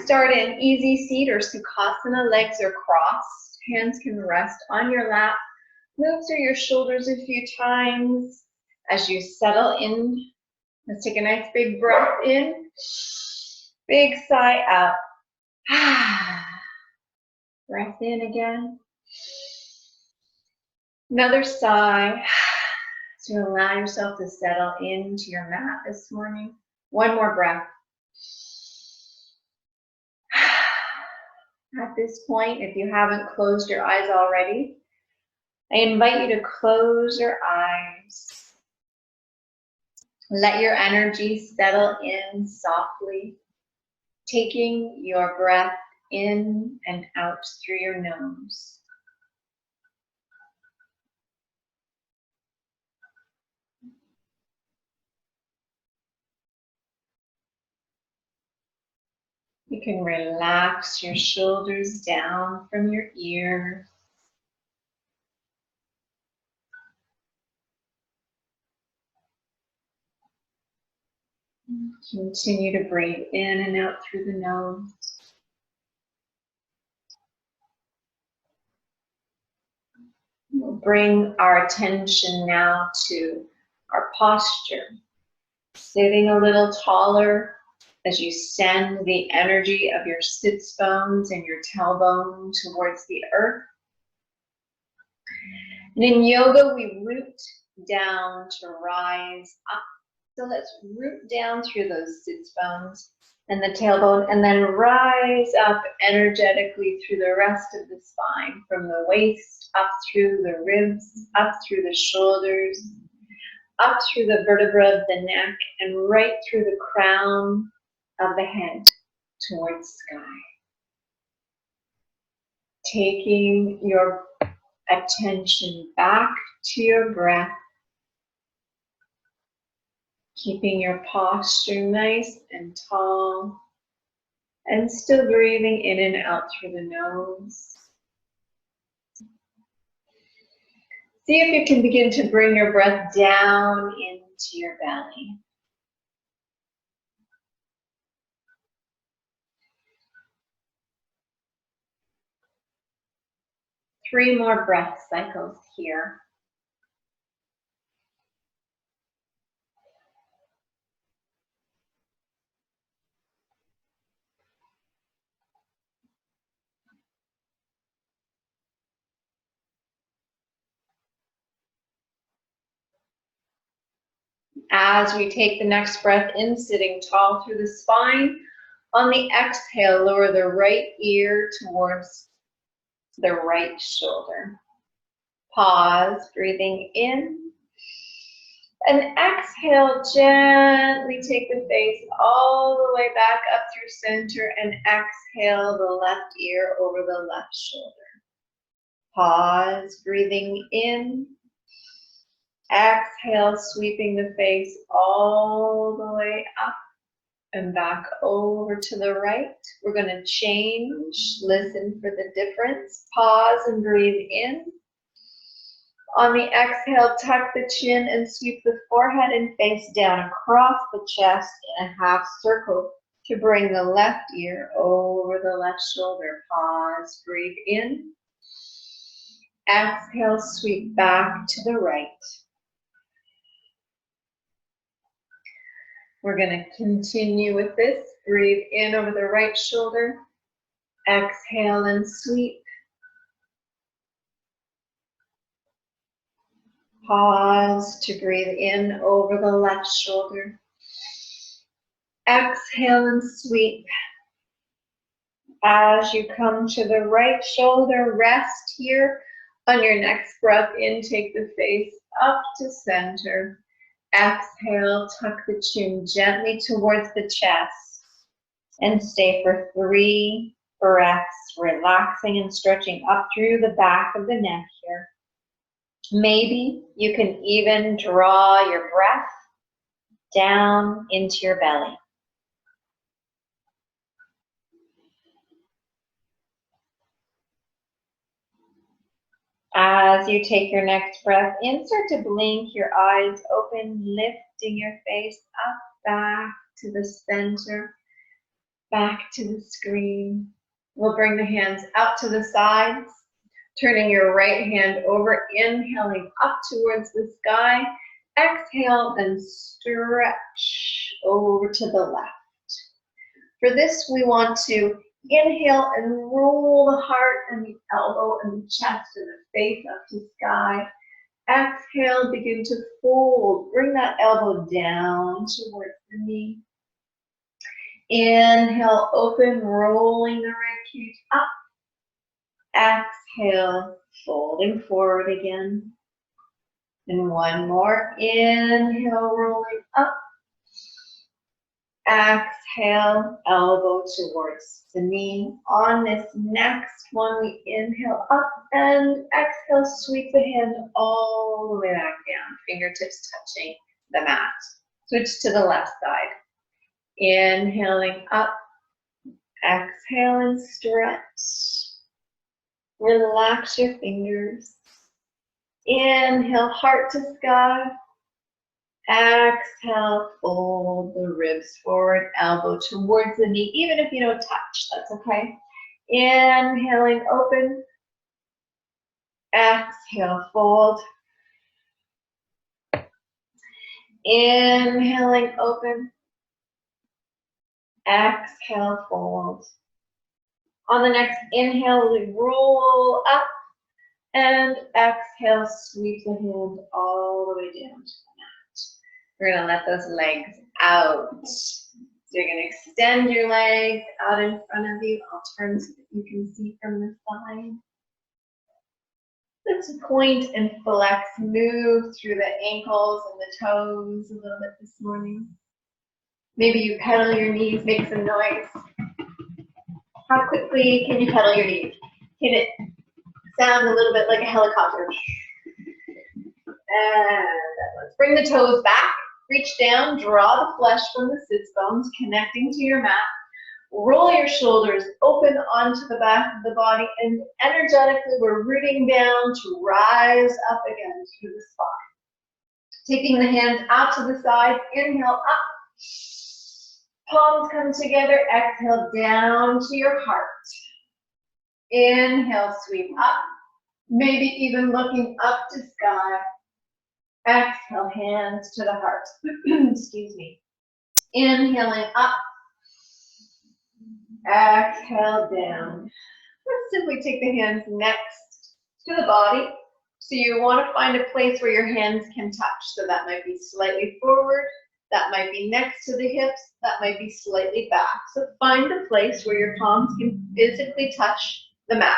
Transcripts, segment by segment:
start in easy seat or Sukhasana. Legs are crossed. Hands can rest on your lap. Move through your shoulders a few times as you settle in. Let's take a nice big breath in. Big sigh out. Breath in again. Another sigh to allow yourself to settle into your mat this morning. One more breath. At this point, if you haven't closed your eyes already, I invite you to close your eyes. Let your energy settle in softly, taking your breath in and out through your nose. You can relax your shoulders down from your ears. Continue to breathe in and out through the nose. We'll bring our attention now to our posture. Sitting a little taller as you send the energy of your sits bones and your tailbone towards the earth. And in yoga, we root down to rise up. So let's root down through those sits bones and the tailbone, and then rise up energetically through the rest of the spine, from the waist up through the ribs, up through the shoulders, up through the vertebra of the neck, and right through the crown of the head towards sky. Taking your attention back to your breath, keeping your posture nice and tall, and still breathing in and out through the nose. See if you can begin to bring your breath down into your belly. Three more breath cycles here. As we take the next breath in, sitting tall through the spine, on the exhale, lower the right ear towards the right shoulder. Pause, breathing in. And exhale, gently take the face all the way back up through center, and exhale the left ear over the left shoulder. Pause, breathing in. Exhale, sweeping the face all the way up and back over to the right. We're going to change. Listen for the difference. Pause and breathe in. On the exhale, tuck the chin and sweep the forehead and face down across the chest in a half circle to bring the left ear over the left shoulder. Pause, breathe in. Exhale, sweep back to the right. We're going to continue with this. Breathe in over the right shoulder. Exhale and sweep. Pause to breathe in over the left shoulder. Exhale and sweep. As you come to the right shoulder, rest here. On your next breath in, take the face up to center. Exhale, tuck the chin gently towards the chest. And stay for 3 breaths, relaxing and stretching up through the back of the neck here. Maybe you can even draw your breath down into your belly. As you take your next breath in, start to blink, your eyes open, lifting your face up, back to the center, back to the screen. We'll bring the hands out to the sides, turning your right hand over, inhaling up towards the sky. Exhale, then stretch over to the left. For this, we want to inhale and roll the heart and the elbow and the chest and the face up to sky. Exhale, begin to fold. Bring that elbow down towards the knee. Inhale, open, rolling the ribcage up. Exhale, folding forward again. And one more. Inhale, rolling up. Exhale, elbow towards the knee. On this next one, we inhale up and exhale, sweep the hand all the way back down, fingertips touching the mat. Switch to the left side. Inhaling up, exhale and stretch. Relax your fingers. Inhale, heart to sky. Exhale, fold the ribs forward, elbow towards the knee. Even if you don't touch, that's okay. Inhaling, open. Exhale, fold. Inhaling, open. Exhale, fold. On the next inhale, we roll up and exhale, sweep the hand all the way down to the mat. We're going to let those legs out. So you're going to extend your legs out in front of you. I'll turn so that you can see from the side. Let's point and flex, move through the ankles and the toes a little bit this morning. Maybe you pedal your knees, make some noise. How quickly can you pedal your knees? Can it sound a little bit like a helicopter? And let's bring the toes back. Reach down, draw the flesh from the sits bones, connecting to your mat. Roll your shoulders open onto the back of the body, and energetically we're rooting down to rise up again through the spine. Taking the hands out to the side, inhale up. Palms come together, exhale down to your heart. Inhale, sweep up, maybe even looking up to sky. Exhale, hands to the heart. Excuse me. Inhaling up. Exhale down. Let's simply take the hands next to the body. So you want to find a place where your hands can touch. So that might be slightly forward. That might be next to the hips. That might be slightly back. So find a place where your palms can physically touch the mat.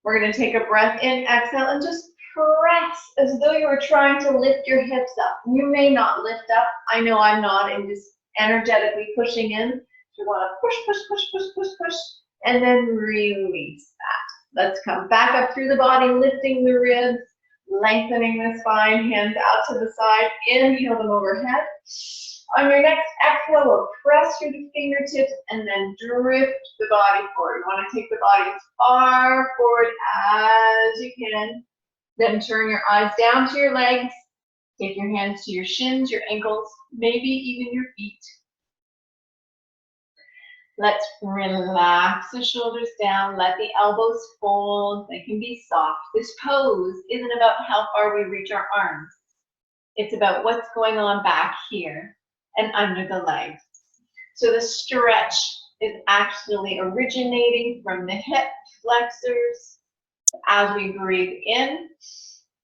We're going to take a breath in, exhale, and just press as though you were trying to lift your hips up. You may not lift up. I know I'm not, and just energetically pushing in. You want to push, push, push, push, push, push, and then release that. Let's come back up through the body, lifting the ribs, lengthening the spine, hands out to the side. Inhale them overhead. On your next exhale, we'll press through the fingertips and then drift the body forward. You want to take the body as far forward as you can. Then turn your eyes down to your legs. Take your hands to your shins, your ankles, maybe even your feet. Let's relax the shoulders down. Let the elbows fold. They can be soft. This pose isn't about how far we reach our arms. It's about what's going on back here and under the legs. So the stretch is actually originating from the hip flexors. As we breathe in,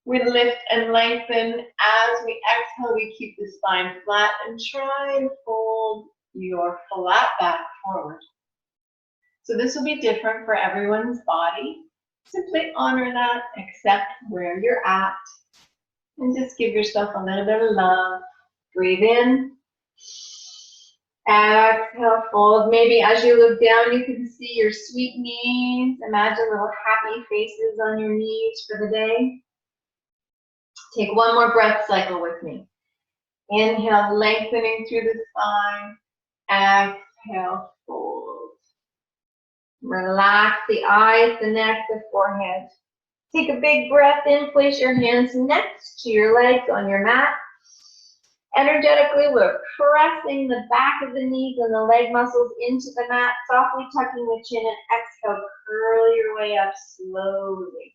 we lift and lengthen. As we exhale, we keep the spine flat and try and fold your flat back forward. So this will be different for everyone's body. Simply honor that, accept where you're at, and just give yourself a little bit of love. Breathe in. Exhale, fold. Maybe as you look down, you can see your sweet knees. Imagine little happy faces on your knees for the day. Take one more breath cycle with me. Inhale, lengthening through the spine. Exhale, fold. Relax the eyes, the neck, the forehead. Take a big breath in. Place your hands next to your legs on your mat. Energetically, we're pressing the back of the knees and the leg muscles into the mat, softly tucking the chin, and exhale, curl your way up slowly.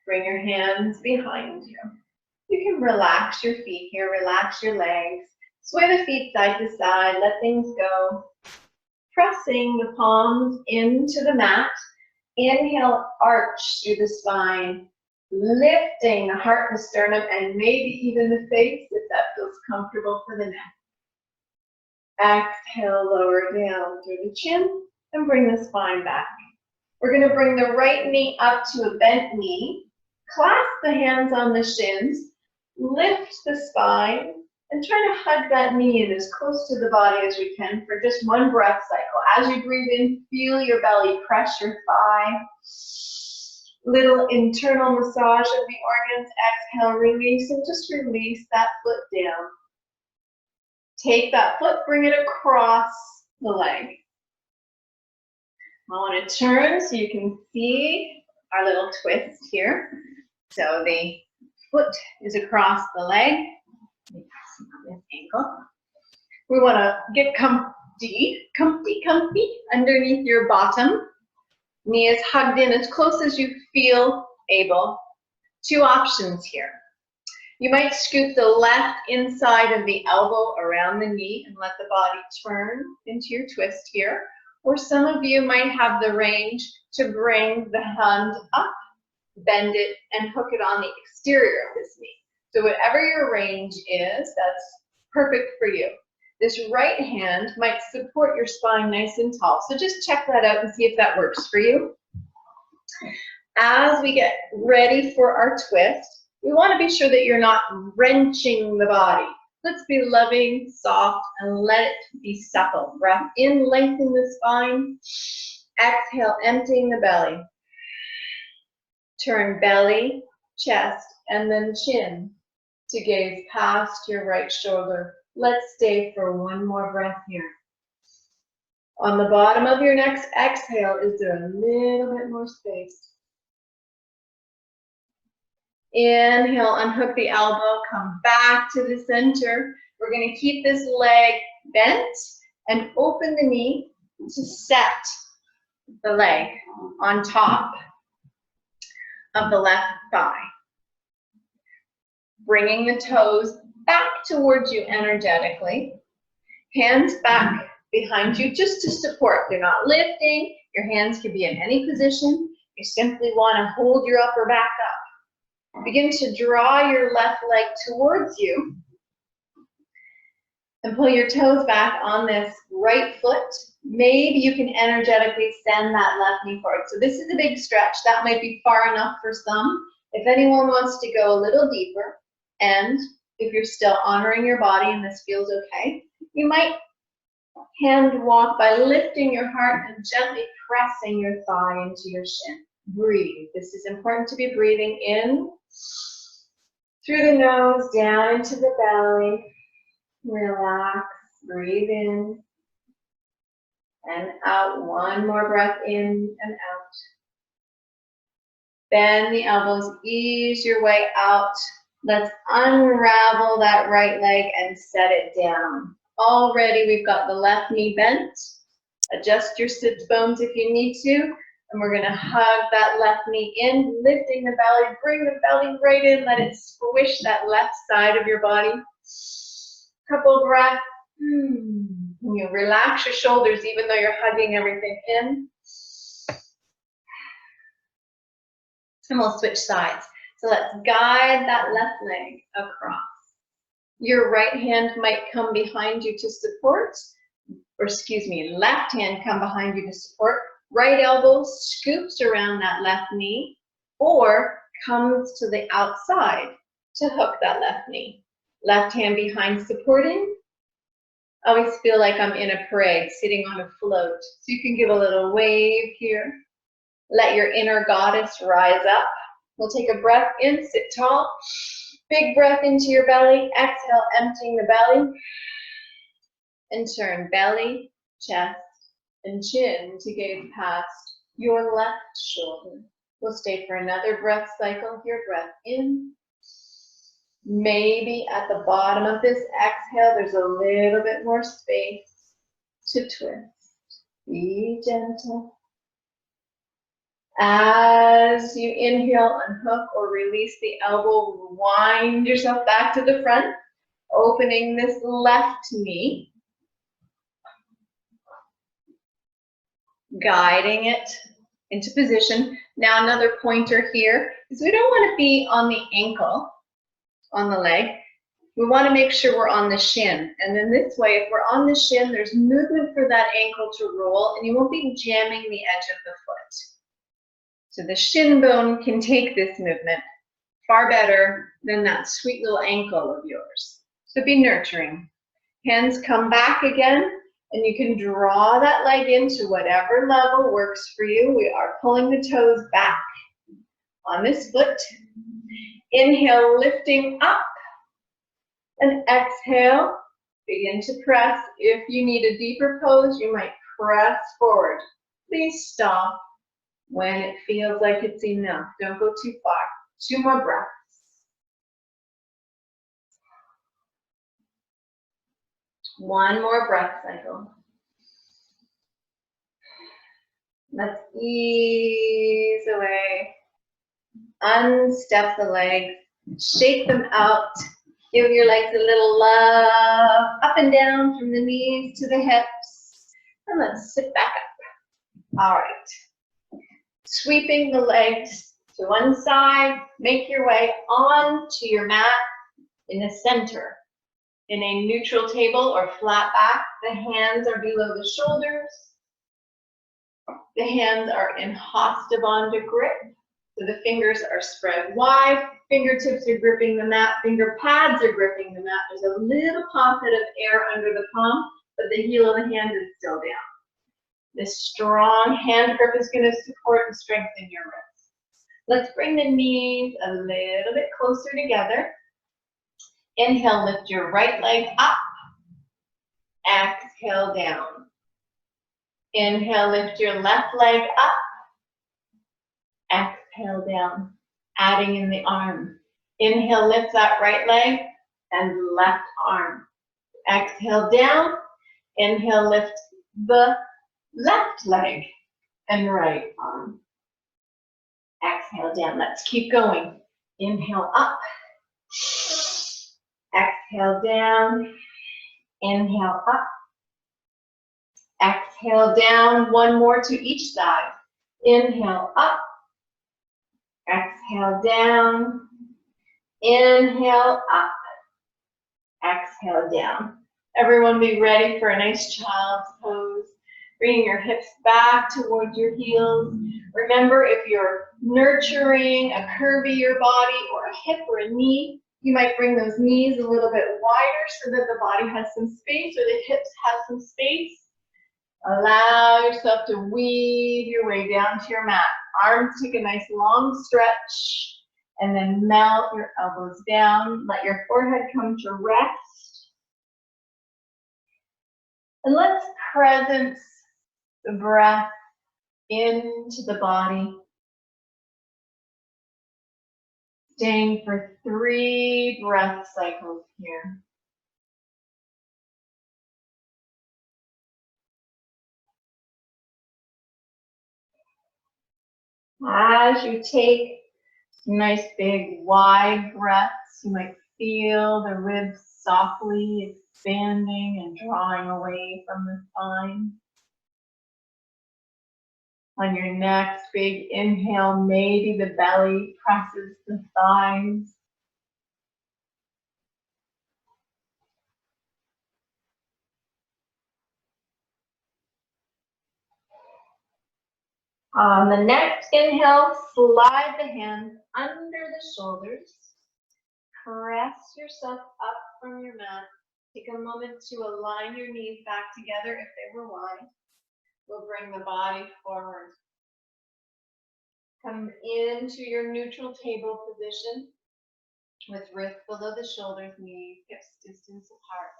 Bring your hands behind you. You can relax your feet here, relax your legs. Sway the feet side to side, let things go. Pressing the palms into the mat. Inhale, arch through the spine. Lifting the heart and sternum and maybe even the face if that feels comfortable for the neck. Exhale, lower down through the chin and bring the spine back. We're going to bring the right knee up to a bent knee. Clasp the hands on the shins. Lift the spine and try to hug that knee in as close to the body as we can for just one breath cycle. As you breathe in, feel your belly press your thigh. Little internal massage of the organs. Exhale, release, and just release that foot down. Take that foot, bring it across the leg. I want to turn so you can see our little twist here. So the foot is across the leg. This ankle. We want to get comfy underneath your bottom. Knee is hugged in as close as you feel able. Two options here. You might scoop the left inside of the elbow around the knee and let the body turn into your twist here. Or some of you might have the range to bring the hand up, bend it, and hook it on the exterior of this knee. So whatever your range is, that's perfect for you. This right hand might support your spine nice and tall. So just check that out and see if that works for you. As we get ready for our twist, we want to be sure that you're not wrenching the body. Let's be loving, soft, and let it be supple. Breath in, lengthen the spine. Exhale, emptying the belly. Turn belly, chest, and then chin to gaze past your right shoulder. Let's stay for one more breath here. On the bottom of your next exhale, is there a little bit more space? Inhale, unhook the elbow, come back to the center. We're going to keep this leg bent and open the knee to set the leg on top of the left thigh. Bringing the toes back towards you energetically. Hands back behind you just to support. They're not lifting. Your hands can be in any position. You simply want to hold your upper back up. Begin to draw your left leg towards you and pull your toes back on this right foot. Maybe you can energetically send that left knee forward. So this is a big stretch. That might be far enough for some. If anyone wants to go a little deeper, and if you're still honoring your body and this feels okay, you might hand walk by lifting your heart and gently pressing your thigh into your shin. Breathe. This is important to be breathing in through the nose, down into the belly. Relax. Breathe in and out. One more breath in and out. Bend the elbows. Ease your way out. Let's unravel that right leg and set it down. Already we've got the left knee bent. Adjust your sit bones if you need to. And we're going to hug that left knee in, lifting the belly. Bring the belly right in. Let it squish that left side of your body. Couple breaths. You relax your shoulders even though you're hugging everything in. And we'll switch sides. So let's guide that left leg across. Your right hand might come behind you to support, or excuse me, left hand come behind you to support. Right elbow scoops around that left knee or comes to the outside to hook that left knee. Left hand behind supporting. I always feel like I'm in a parade, sitting on a float. So you can give a little wave here. Let your inner goddess rise up. We'll take a breath in, sit tall. Big breath into your belly. Exhale, emptying the belly. And turn belly, chest, and chin to gaze past your left shoulder. We'll stay for another breath cycle here. Breath in Maybe at the bottom of this exhale, there's a little bit more space to twist. Be gentle. As you inhale, unhook or release the elbow, wind yourself back to the front, opening this left knee, guiding it into position. Now another pointer here is we don't want to be on the ankle, on the leg. We want to make sure we're on the shin. And then this way, if we're on the shin, there's movement for that ankle to roll and you won't be jamming the edge of the foot. So the shin bone can take this movement far better than that sweet little ankle of yours. So be nurturing. Hands come back again, and you can draw that leg into whatever level works for you. We are pulling the toes back on this foot. Inhale, lifting up, and exhale, begin to press. If you need a deeper pose, you might press forward. Please stop when it feels like it's enough. Don't go too far. 2 more breaths. One more breath cycle. Let's ease away. Unstep the legs. Shake them out. Give your legs a little love. Up and down from the knees to the hips. And let's sit back up. All right. Sweeping the legs to one side. Make your way onto your mat in the center. In a neutral table or flat back, the hands are below the shoulders. The hands are in Hastabandha grip. So the fingers are spread wide. Fingertips are gripping the mat. Finger pads are gripping the mat. There's a little pocket of air under the palm, but the heel of the hand is still down. This strong hand grip is going to support and strengthen your wrists. Let's bring the knees a little bit closer together. Inhale, lift your right leg up. Exhale, down. Inhale, lift your left leg up. Exhale, down. Adding in the arm. Inhale, lift that right leg and left arm. Exhale, down. Inhale, lift the left leg and right arm. Exhale, down. Let's keep going. Inhale, up. Exhale, down. Inhale, up. Exhale, down. One more to each side. Inhale, up. Exhale, down. Inhale, up. Exhale, down. Everyone be ready for a nice child's pose. Bringing your hips back towards your heels. Remember, if you're nurturing a curvier body or a hip or a knee, you might bring those knees a little bit wider so that the body has some space or the hips have some space. Allow yourself to weave your way down to your mat. Arms take a nice long stretch and then melt your elbows down. Let your forehead come to rest. And let's presence the breath into the body. Staying for 3 breath cycles here. As you take nice big wide breaths, you might feel the ribs softly expanding and drawing away from the spine. On your next big inhale, maybe the belly presses the thighs. On the next inhale, slide the hands under the shoulders. Press yourself up from your mat. Take a moment to align your knees back together if they were wide. We'll bring the body forward. Come into your neutral table position with wrists below the shoulders, knees, hips distance apart.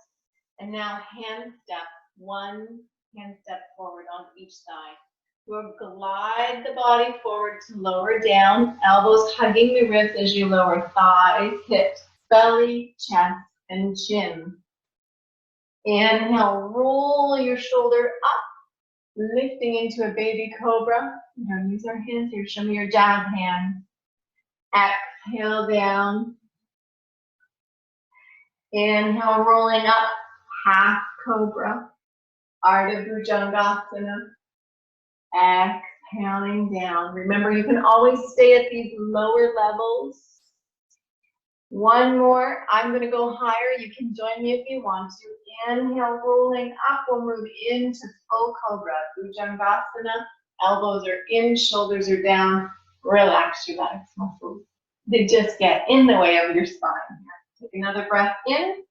And now hand step, 1 hand step forward on each side. We'll glide the body forward to lower down, elbows hugging the ribs as you lower thighs, hips, belly, chest, and chin. Inhale, roll your shoulder up, lifting into a baby cobra. We're going to use our hands here. Show me your jab hand. Exhale down. Inhale, rolling up, half cobra. Ardha Bhujangasana. Exhaling down. Remember, you can always stay at these lower levels. One more. I'm going to go higher. You can join me if you want to. Inhale, rolling up. We'll move into full cobra. Bhujangasana. Elbows are in, shoulders are down. Relax your legs muscles. They just get in the way of your spine. Take another breath in.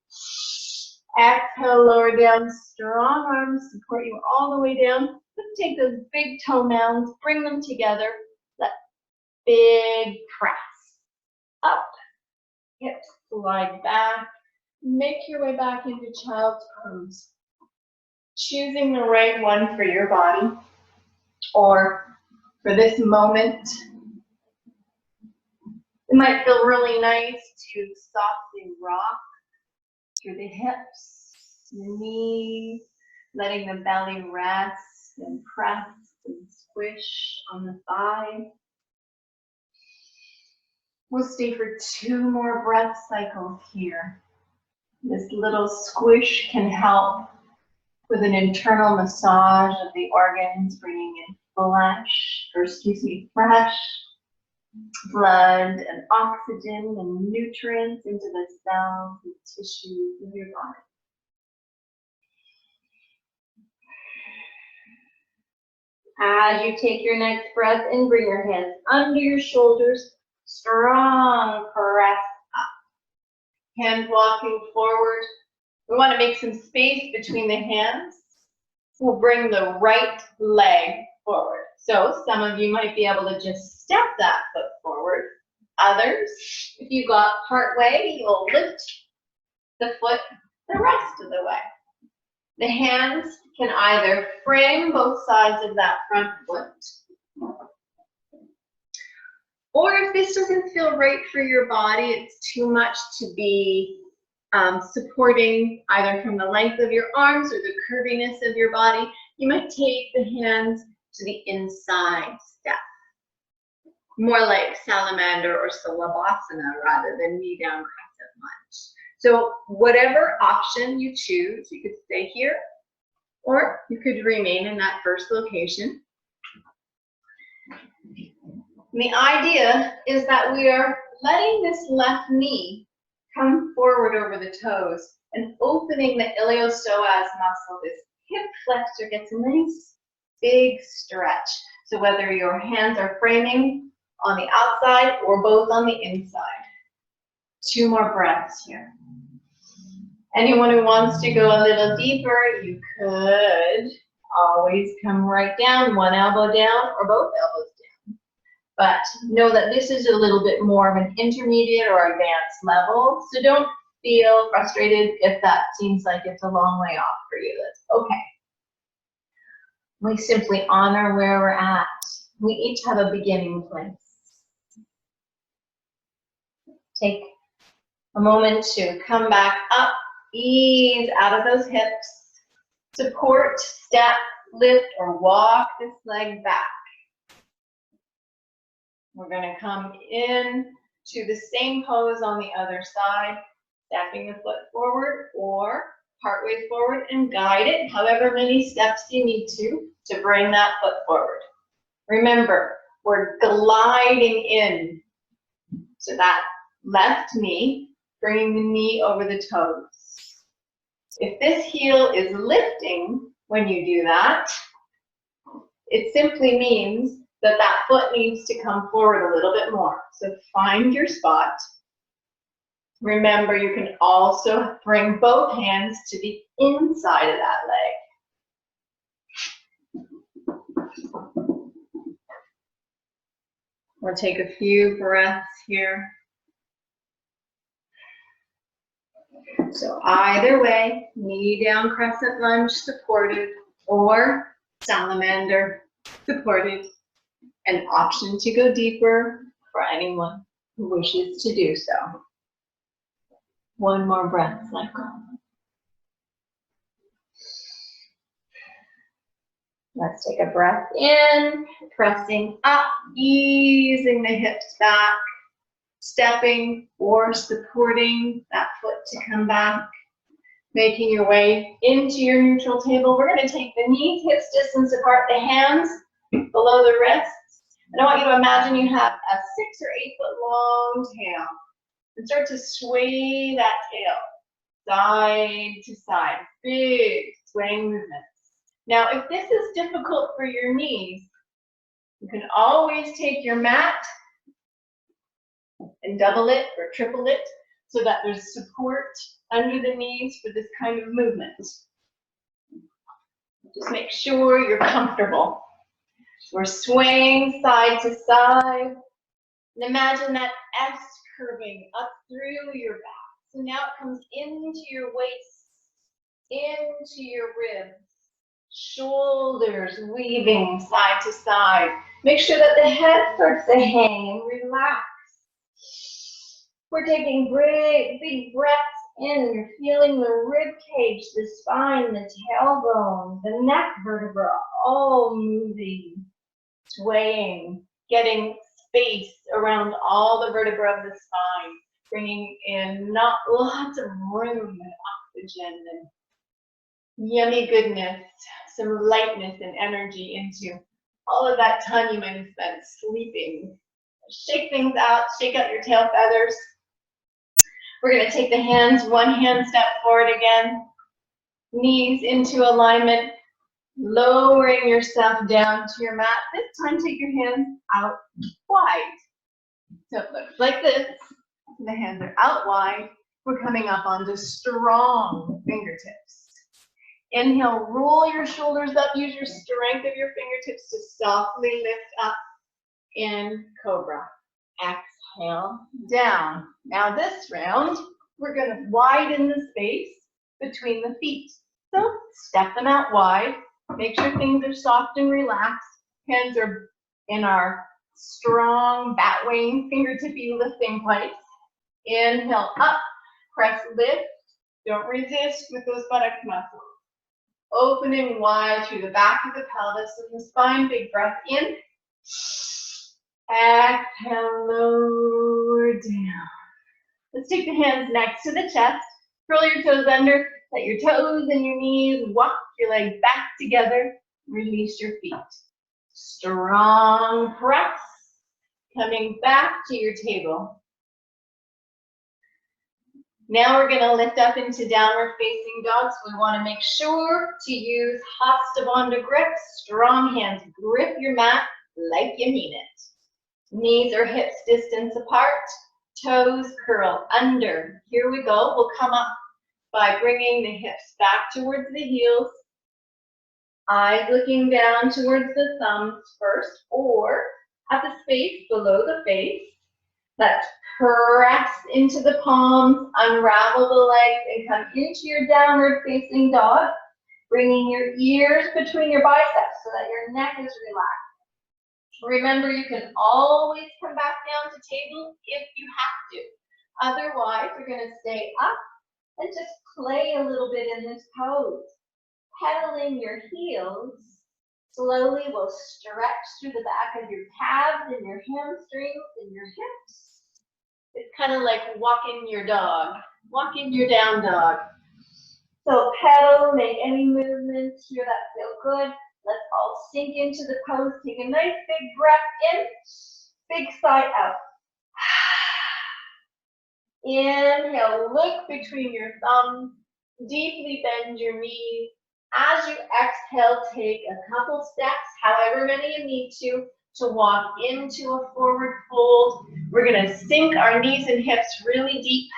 Exhale, lower down. Strong arms support you all the way down. Let's take those big toe mounds, bring them together. That big press. Up. Hips slide back. Make your way back into child's pose. Choosing the right one for your body or for this moment. It might feel really nice to softly rock through the hips, the knees, letting the belly rest and press and squish on the thigh. We'll stay for 2 more breath cycles here. This little squish can help with an internal massage of the organs, bringing in fresh blood and oxygen and nutrients into the cells and tissues of your body. As you take your next breath in, bring your hands under your shoulders. Strong press up. Hands walking forward. We want to make some space between the hands. We'll bring the right leg forward. So some of you might be able to just step that foot forward. Others, if you got part way, you'll lift the foot the rest of the way. The hands can either frame both sides of that front foot, or if this doesn't feel right for your body, it's too much to be supporting either from the length of your arms or the curviness of your body, you might take the hands to the inside step. More like salamander or salabhasana rather than knee down crescent lunge. So whatever option you choose, you could stay here or you could remain in that first location. And the idea is that we are letting this left knee come forward over the toes and opening the iliopsoas muscle. This hip flexor gets a nice big stretch. So whether your hands are framing on the outside or both on the inside. 2 more breaths here. Anyone who wants to go a little deeper, you could always come right down, one elbow down or both elbows down. But know that this is a little bit more of an intermediate or advanced level, so don't feel frustrated if that seems like it's a long way off for you. That's okay. We simply honor where we're at. We each have a beginning place. Take a moment to come back up, ease out of those hips, support, step, lift, or walk this leg back. We're going to come in to the same pose on the other side, stepping the foot forward or partway forward and guide it however many steps you need to bring that foot forward. Remember, we're gliding in to that left knee, bringing the knee over the toes. If this heel is lifting when you do that, it simply means that that foot needs to come forward a little bit more. So find your spot. Remember, you can also bring both hands to the inside of that leg. We'll take a few breaths here. So either way, knee down crescent lunge supported or salamander supported. An option to go deeper for anyone who wishes to do so. One more breath, let go. Let's take a breath in, pressing up, easing the hips back, stepping or supporting that foot to come back, making your way into your neutral table. We're going to take the knees hips distance apart, the hands below the wrists. And I want you to imagine you have a 6 or 8 foot long tail. And start to sway that tail side to side, big swaying movements. Now, if this is difficult for your knees, you can always take your mat and double it or triple it so that there's support under the knees for this kind of movement. Just make sure you're comfortable. We're swaying side to side. And imagine that S curving up through your back. So now it comes into your waist, into your ribs, shoulders weaving side to side. Make sure that the head starts to hang and relax. We're taking big breaths in. You're feeling the rib cage, the spine, the tailbone, the neck vertebra, all moving, swaying, getting space around all the vertebra of the spine, bringing in not lots of room and oxygen and yummy goodness, some lightness and energy into all of that time you might have spent sleeping. Shake things out, shake out your tail feathers. We're going to take the hands, one hand step forward again, knees into alignment, lowering yourself down to your mat. This time take your hands out wide. So it looks like this. The hands are out wide. We're coming up onto strong fingertips. Inhale, roll your shoulders up. Use your strength of your fingertips to softly lift up in Cobra. Exhale, down. Now this round, we're going to widen the space between the feet. So step them out wide. Make sure things are soft and relaxed. Hands are in our strong bat wing fingertippy lifting place. Inhale up, press lift. Don't resist with those buttocks muscles. Opening wide through the back of the pelvis and the spine. Big breath in. Exhale, lower down. Let's take the hands next to the chest. Curl your toes under. Let your toes and your knees walk your legs back together. Release your feet. Strong press. Coming back to your table. Now we're going to lift up into downward facing dog. So we want to make sure to use Hastabandha grip. Strong hands. Grip your mat like you mean it. Knees or hips distance apart. Toes curl under. Here we go. We'll come up by bringing the hips back towards the heels. Eyes looking down towards the thumbs first, or at the space below the face. Let's press into the palms, unravel the legs, and come into your downward facing dog, bringing your ears between your biceps so that your neck is relaxed. Remember, you can always come back down to table if you have to. Otherwise, we're going to stay up and just play a little bit in this pose. Pedaling your heels, slowly will stretch through the back of your calves and your hamstrings and your hips. It's kind of like walking your dog, walking your down dog. So pedal, make any movements here that feel good. Let's all sink into the pose. Take a nice big breath in, big sigh out. Inhale, look between your thumbs, deeply bend your knees. As you exhale, take a couple steps, however many you need to walk into a forward fold. We're going to sink our knees and hips really deep.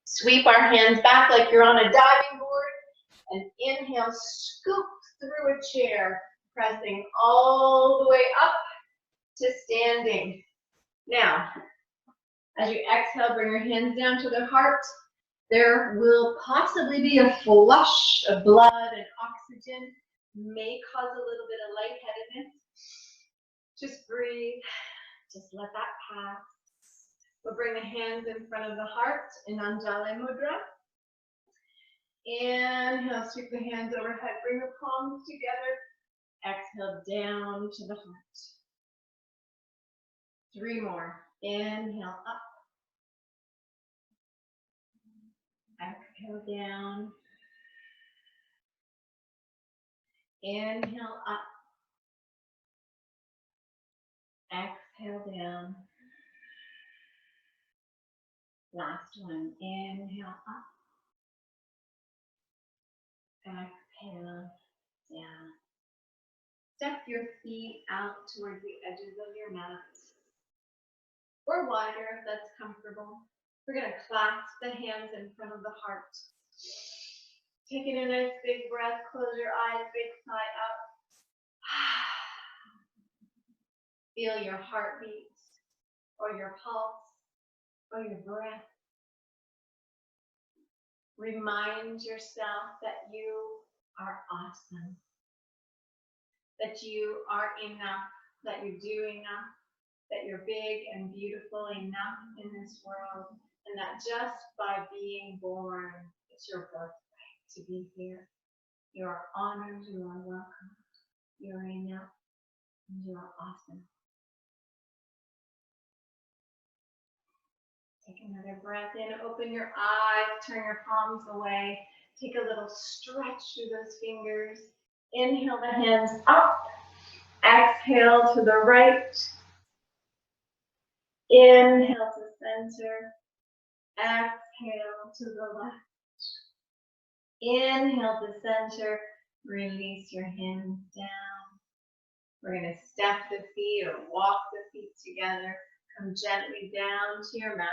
Sweep our hands back like you're on a diving board. And inhale, scoop through a chair, pressing all the way up to standing. Now, as you exhale, bring your hands down to the heart. There will possibly be a flush of blood and oxygen, may cause a little bit of lightheadedness. Just breathe, just let that pass. We'll bring the hands in front of the heart in Anjali Mudra. Inhale, sweep the hands overhead, bring the palms together. Exhale, down to the heart. 3 more. Inhale, up. Exhale, down. Inhale, up. Exhale, down. Last one. Inhale, up. Exhale, down. Step your feet out towards the edges of your mat, or wider if that's comfortable. We're going to clasp the hands in front of the heart. Taking a nice big breath, close your eyes, big sigh out. Feel your heartbeat, or your pulse, or your breath. Remind yourself that you are awesome, that you are enough, that you're doing enough, that you're big and beautiful enough in this world, and that just by being born, it's your birthright to be here. You are honored, you are welcome, you are enough, and you are awesome. Take another breath in, open your eyes, turn your palms away, take a little stretch through those fingers. Inhale the hands up, exhale to the right. Inhale to center, exhale to the left. Inhale to center, release your hands down. We're going to step the feet or walk the feet together. Come gently down to your mat.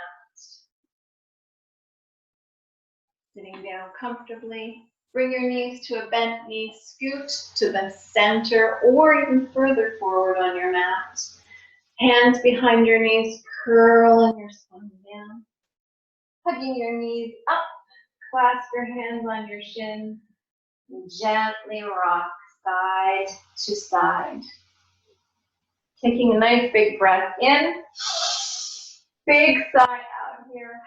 Sitting down comfortably. Bring your knees to a bent knee, scoot to the center or even further forward on your mat. Hands behind your knees, curling your spine down. Hugging your knees up, clasp your hands on your shins. Gently rock side to side. Taking a nice big breath in. Big sigh out here.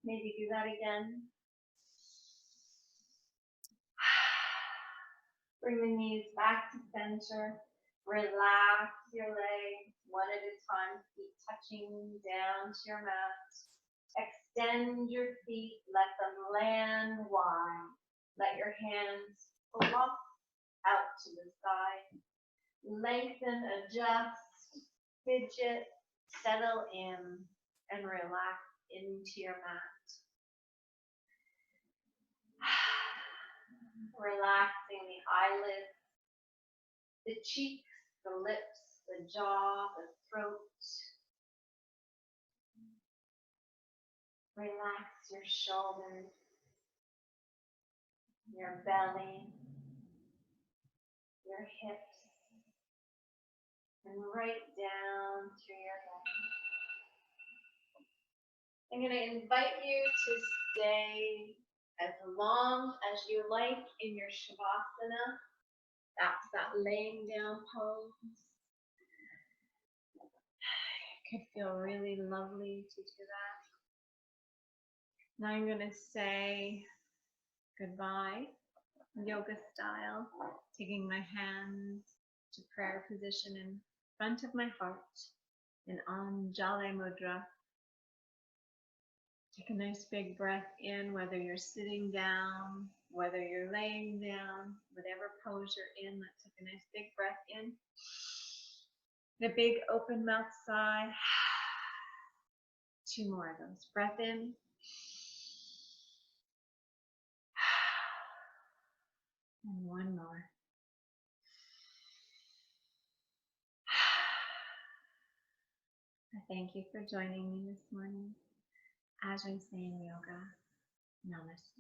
Maybe do that again. Bring the knees back to center. Relax your legs one at a time. Feet touching down to your mat. Extend your feet. Let them land wide. Let your hands flop out to the side. Lengthen, adjust, fidget, settle in, and relax into your mat. Relaxing the eyelids, the cheeks, the lips, the jaw, the throat. Relax your shoulders, your belly, your hips, and right down to your belly. I'm going to invite you to stay as long as you like in your Shavasana. That's that laying down pose. It could feel really lovely to do that. Now I'm going to say goodbye, yoga style, taking my hands to prayer position in front of my heart in Anjali Mudra. Take a nice big breath in, whether you're sitting down, whether you're laying down, whatever pose you're in. Let's take a nice big breath in. And a big open mouth sigh. 2 more of those. Breath in. And 1 more. I thank you for joining me this morning. As I say in yoga, namaste.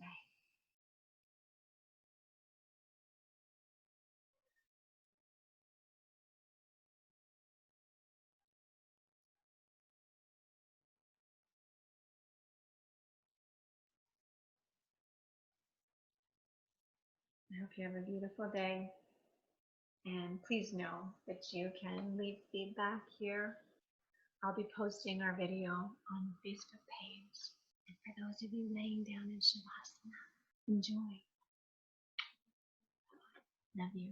I hope you have a beautiful day. And please know that you can leave feedback here I'll be posting our video on the Facebook page. And for those of you laying down in Shavasana, enjoy. Love you.